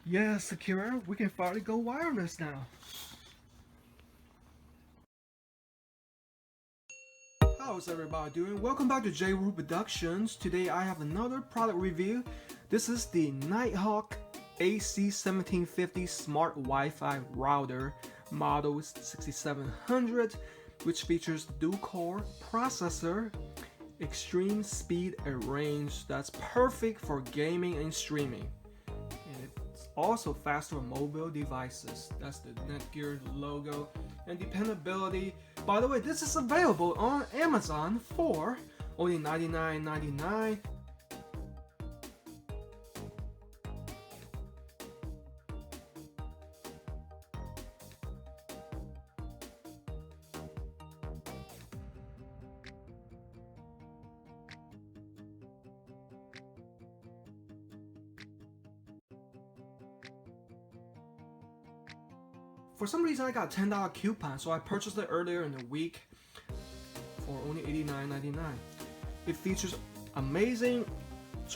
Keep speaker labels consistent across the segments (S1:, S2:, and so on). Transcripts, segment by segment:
S1: Yeah, Sakura, we can finally go wireless now. How's everybody doing? Welcome back to J-Roo Productions. Today I have another product review. This is the Nighthawk AC1750 Smart Wi-Fi Router model 6700, which features dual-core processor, extreme speed and range that's perfect for gaming and streaming. And it's also faster on mobile devices. That's the Netgear logo. And dependability. By the way, this is available on Amazon for only $99.99. For some reason I got a $10 coupon, so I purchased it earlier in the week for only $89.99. It features amazing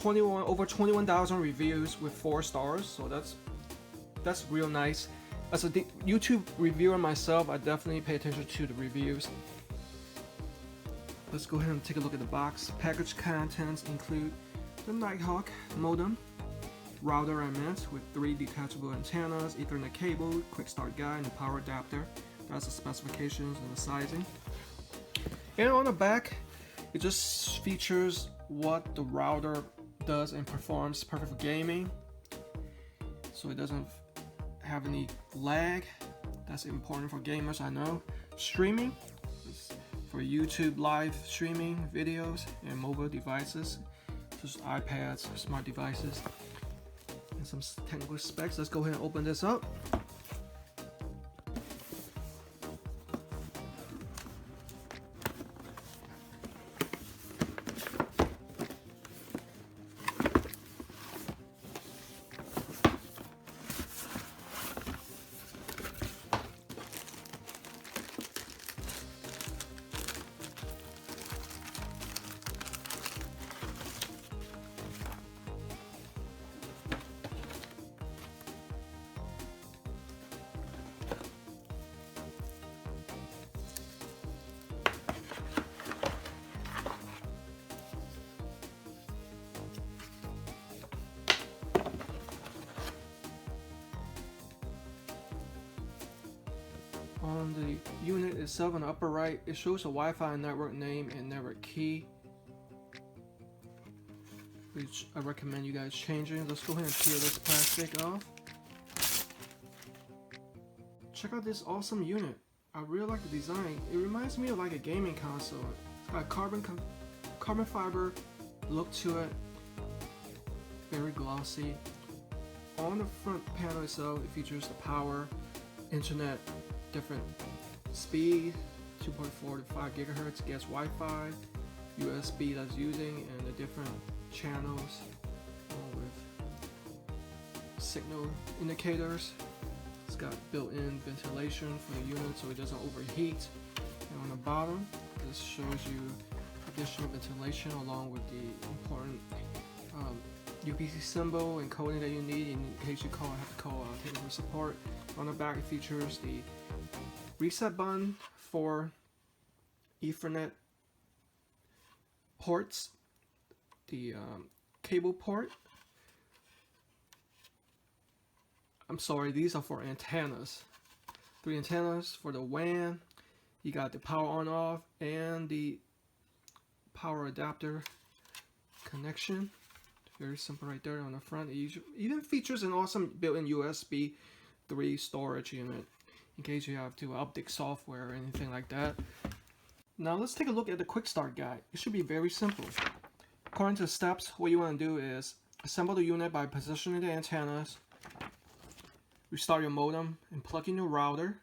S1: over 21,000 reviews with 4 stars, so that's real nice. As a YouTube reviewer myself, I definitely pay attention to the reviews. Let's go ahead and take a look at the box. Package contents include the Nighthawk modem, router I meant, with 3 detachable antennas, Ethernet cable, quick start guide, and a power adapter. That's the specifications and the sizing. And on the back, it just features what the router does and performs perfect for gaming. So it doesn't have any lag. That's important for gamers, I know. Streaming, for YouTube live streaming videos and mobile devices, just iPads, smart devices. And some technical specs. Let's go ahead and open this up. On the unit itself, on the upper right, it shows a Wi-Fi network name and network key, which I recommend you guys changing. Let's go ahead and peel this plastic off. Check out this awesome unit. I really like the design. It reminds me of like a gaming console. It's got a carbon fiber look to it, very glossy. On the front panel itself, it features the power, internet, different speed, 2.4 to 5 gigahertz, gets Wi-Fi, USB that's using, and the different channels with signal indicators. It's got built-in ventilation for the unit so it doesn't overheat. And on the bottom, this shows you additional ventilation along with the important UPC symbol and coding that you need in case you have to call technical support. On the back, it features the reset button for Ethernet ports, the cable port. I'm sorry, these are for antennas. 3 antennas for the WAN. You got the power on off and the power adapter connection. Very simple right there on the front. It even features an awesome built-in USB 3 storage unit in case you have to update software or anything like that. Now let's take a look at the quick start guide. It should be very simple. According to the steps, what you want to do is assemble the unit by positioning the antennas, restart your modem, and plug in your router,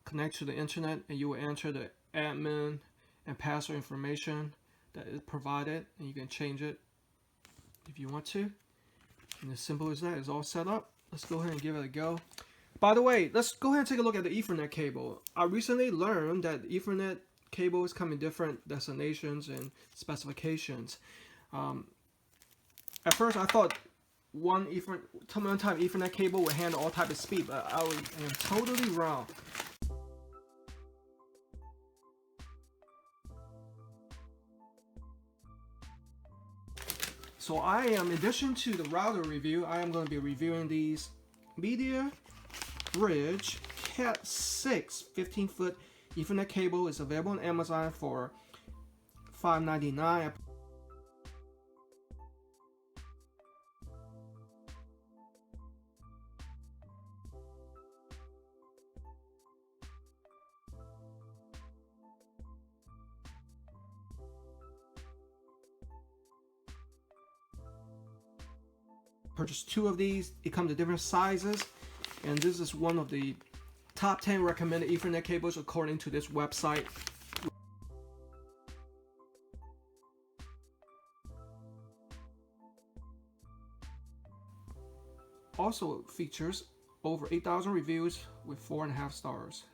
S1: connect to the internet, and you will enter the admin and password information that is provided, and you can change it if you want to. And as simple as that, it's all set up. Let's go ahead and give it a go. By the way, let's go ahead and take a look at the Ethernet cable. I recently learned that Ethernet cables come in different destinations and specifications. At first I thought one time Ethernet cable will handle all type of speed, but I am totally wrong. So I am, in addition to the router review, I am going to be reviewing these Mediabridge CAT6 15-foot Ethernet cable. Is available on Amazon for $5.99. Purchased 2 of these. It comes in different sizes, and this is one of the top 10 recommended Ethernet cables according to this website. Also features over 8,000 reviews with 4.5 stars.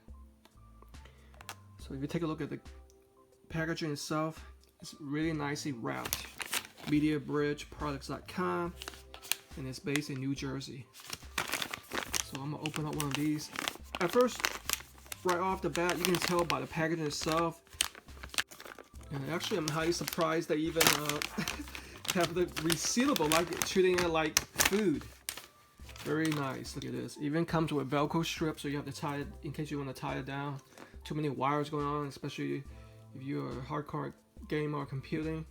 S1: So if you take a look at the packaging itself, it's really nicely wrapped. Mediabridgeproducts.com, and it's based in New Jersey. So I'm gonna open up one of these. At first, right off the bat, you can tell by the packaging itself. And actually, I'm highly surprised they even have the resealable, like treating it like food. Very nice. Look at this. Even comes with Velcro strips, so you have to tie it in case you want to tie it down. Too many wires going on, especially if you're a hardcore gamer or computing.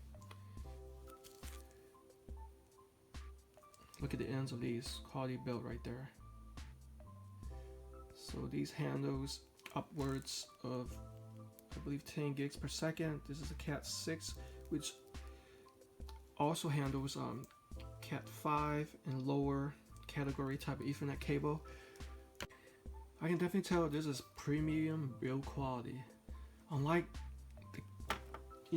S1: Look at the ends of these, quality built right there. So these handles upwards of, I believe, 10 gigs per second. This is a CAT6, which also handles CAT5 and lower category type of Ethernet cable. I can definitely tell this is premium build quality. Unlike the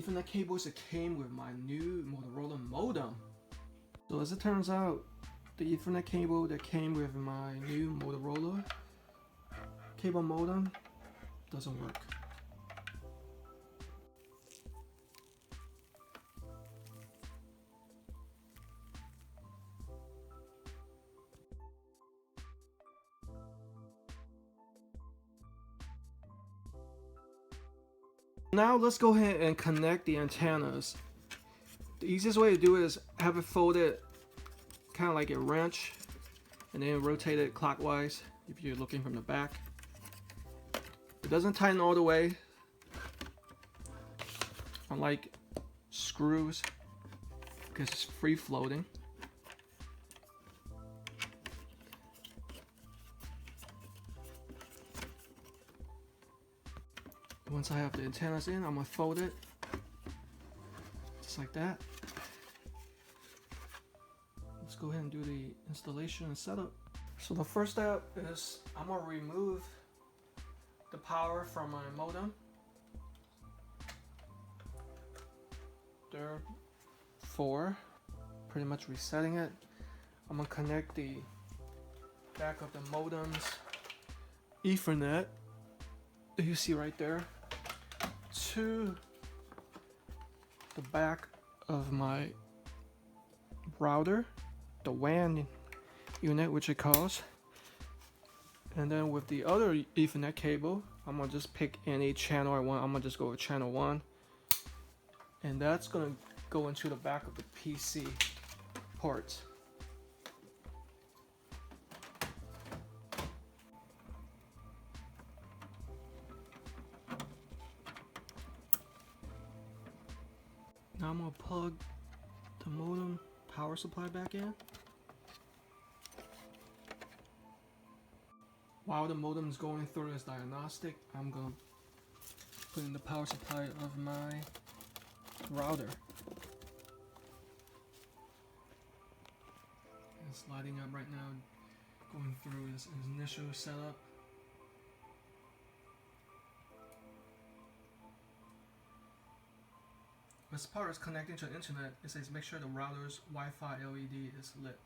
S1: Ethernet cables that came with my new Motorola modem. So as it turns out, the Ethernet cable that came with my new Motorola cable modem doesn't work. Now let's go ahead and connect the antennas. The easiest way to do it is have it folded kind of like a wrench and then rotate it clockwise if you're looking from the back. It doesn't tighten all the way, unlike screws, because it's free floating. Once I have the antennas in, I'm gonna fold it just like that. Let's go ahead and do the installation and setup. So the first step is I'm gonna remove the power from my modem. Therefore, pretty much resetting it. I'm gonna connect the back of the modem's Ethernet that you see right there to the back of my router, the WAN unit, which it calls. And then with the other Ethernet cable, I'm gonna just pick any channel I want. I'm gonna just go with channel 1, and that's gonna go into the back of the PC port. Now I'm gonna plug the modem power supply back in. While the modem is going through its diagnostic, I'm gonna put in the power supply of my router. It's lighting up right now, going through its initial setup. As far as connecting to the internet, it says make sure the router's Wi-Fi LED is lit.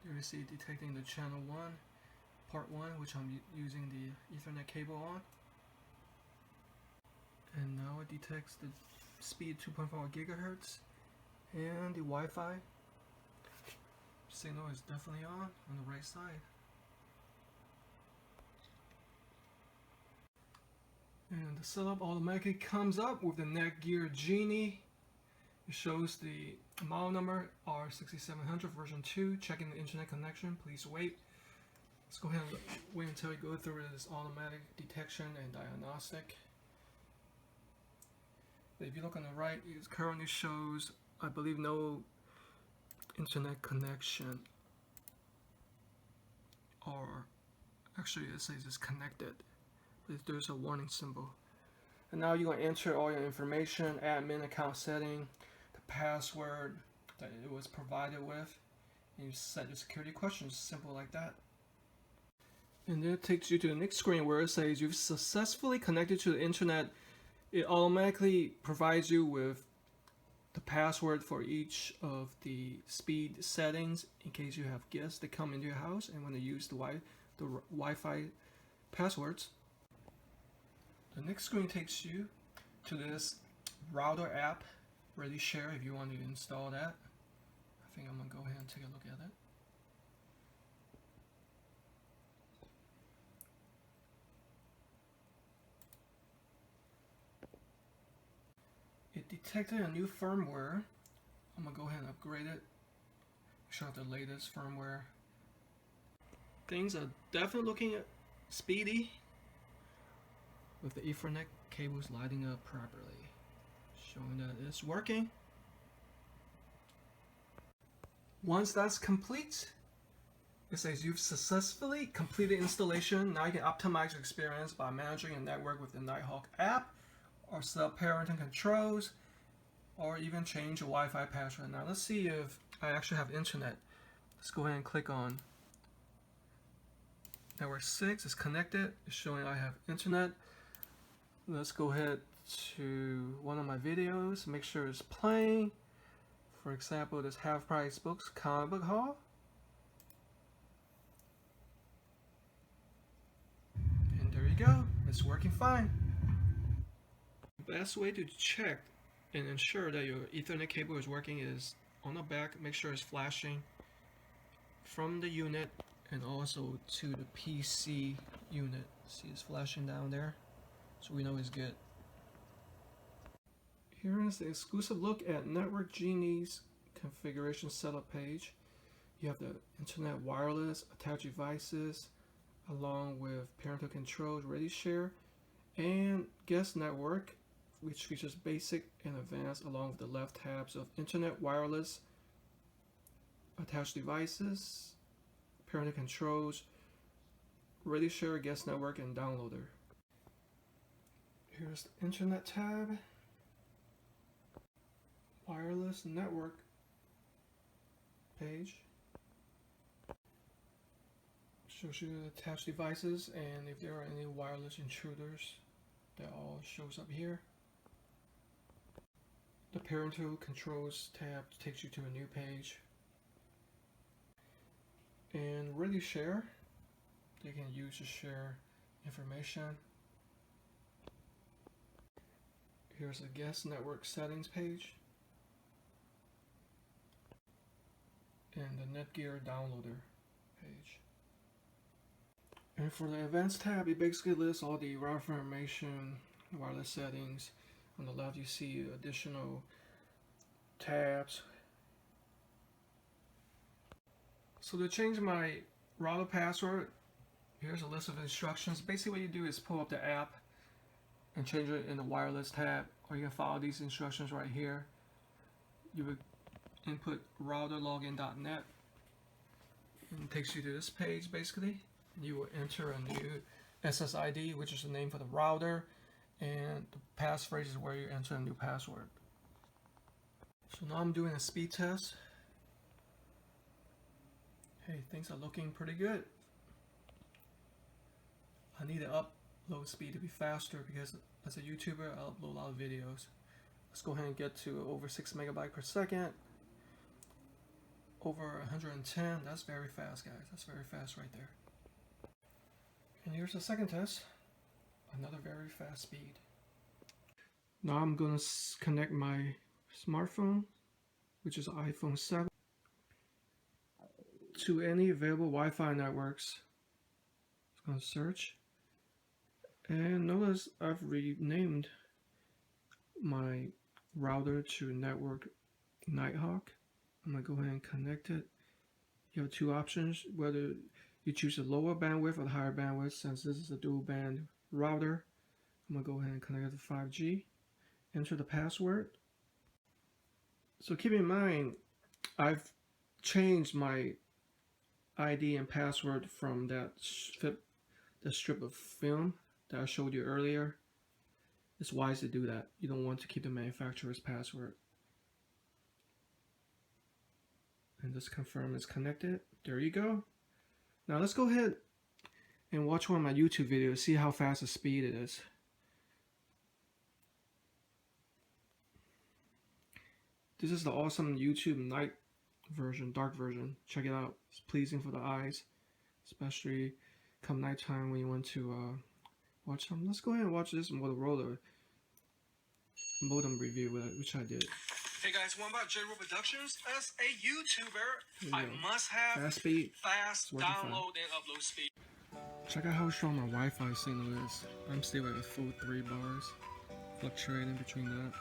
S1: Here we see detecting the channel 1, part 1, which I'm using the Ethernet cable on. And now it detects the speed 2.4 gigahertz and the Wi-Fi signal is definitely on the right side. And the setup automatically comes up with the Netgear Genie. It shows the model number R6700 version 2. Checking the internet connection. Please wait. Let's go ahead and wait until you go through this automatic detection and diagnostic. If you look on the right, it currently shows, I believe, no internet connection. Or actually it says it's connected. There's a warning symbol. And now you're going to enter all your information, admin account setting, the password that it was provided with, and you set your security questions, simple like that. And then it takes you to the next screen where it says you've successfully connected to the internet. It automatically provides you with the password for each of the speed settings in case you have guests that come into your house and want to use the Wi-Fi passwords. The next screen takes you to this router app, Ready Share, if you want to install that. I think I'm going to go ahead and take a look at it. It detected a new firmware. I'm going to go ahead and upgrade it. Show the latest firmware. Things are definitely looking speedy, with the Ethernet cables lighting up properly, showing that it's working. Once that's complete, it says you've successfully completed installation. Now you can optimize your experience by managing your network with the Nighthawk app, or set up parenting controls, or even change your Wi-Fi password. Now let's see if I actually have internet. Let's go ahead and click on network 6. It's connected. It's showing I have internet. Let's go ahead to one of my videos, make sure it's playing. For example, this Half Price Books comic book haul. And there you go, it's working fine. The best way to check and ensure that your Ethernet cable is working is on the back, make sure it's flashing from the unit and also to the PC unit. See, it's flashing down there, so we know it's good. Here is the exclusive look at Network Genie's configuration setup page. You have the internet wireless, attached devices, along with parental controls, Ready Share, and guest network, which features basic and advanced, along with the left tabs of internet wireless, attached devices, parental controls, Ready Share, guest network, and downloader. Here's the internet tab, wireless network page. Shows you the attached devices and if there are any wireless intruders. That all shows up here. The parental controls tab takes you to a new page. And Ready Share, you can use to share information. Here's the guest network settings page. And the Netgear downloader page. And for the advanced tab, it basically lists all the router information, wireless settings. On the left, you see additional tabs. So to change my router password, here's a list of instructions. Basically what you do is pull up the app and change it in the wireless tab, or you can follow these instructions right here. You would input routerlogin.net, and it takes you to this page basically. You will enter a new SSID, which is the name for the router, and the passphrase is where you enter a new password. So now I'm doing a speed test. Hey, things are looking pretty good. I need the upload speed to be faster because as a YouTuber, I upload a lot of videos. Let's go ahead and get to over 6 megabytes per second. over 110. That's very fast, guys. That's very fast right there. And here's the second test. Another very fast speed. Now I'm going to connect my smartphone, which is iPhone 7, to any available Wi-Fi networks. It's going to search. And notice I've renamed my router to network Nighthawk. I'm going to go ahead and connect it. You have two options, whether you choose a lower bandwidth or the higher bandwidth. Since this is a dual band router, I'm going to go ahead and connect it to 5G. Enter the password. So keep in mind, I've changed my ID and password from that strip of film that I showed you earlier. It's wise to do that. You don't want to keep the manufacturer's password. And just confirm it's connected. There you go. Now let's go ahead and watch one of my YouTube videos, see how fast the speed it is. This is the awesome YouTube night version, dark version. Check it out. It's pleasing for the eyes, especially come nighttime when you want to watch something. Let's go ahead and watch this Motorola modem review, which I did.
S2: Hey guys, one about J-Roll Productions. As a YouTuber, I must have
S1: fast speed,
S2: fast download and upload speed.
S1: Check out how strong my Wi-Fi signal is. I'm still at a full 3 bars, fluctuating between that.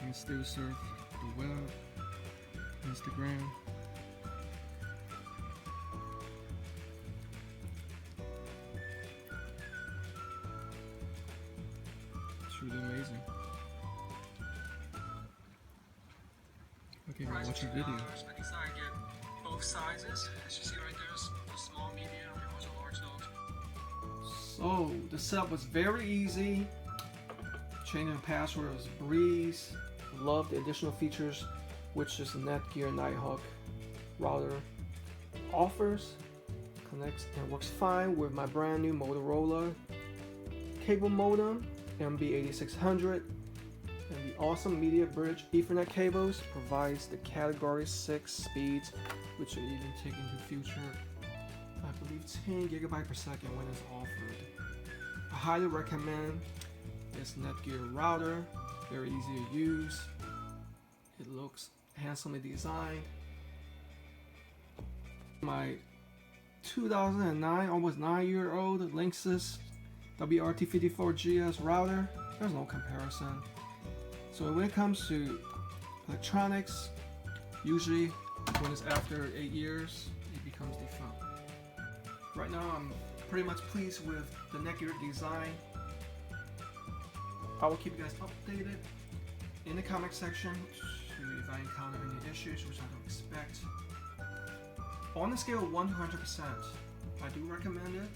S1: Can still surf the web, Instagram. It's really amazing. Okay, now watch your video.
S2: I decided to get both sizes. As you see right there's the small, medium, and also large dogs.
S1: So the setup was very easy. Changing the password was a breeze. Love the additional features which this Netgear Nighthawk router offers. Connects and works fine with my brand new Motorola cable modem, MB8600, and the awesome Mediabridge Ethernet cables provides the Category 6 speeds, which will even take into future, I believe, 10 GB per second when it's offered. I highly recommend this Netgear router. Very easy to use. It looks handsomely designed. My 2009, almost 9-year-old Linksys WRT54GS router, there's no comparison. So when it comes to electronics, usually when it's after 8 years, it becomes defunct. Right now I'm pretty much pleased with the Netgear design. I will keep you guys updated in the comment section if I encounter any issues, which I don't expect. On the scale of 1 to 100%, I do recommend it.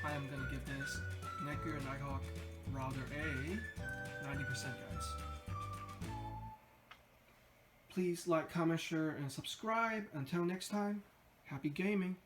S1: I am going to give this Netgear Nighthawk router a 90%, guys. Please like, comment, share, and subscribe. Until next time, happy gaming.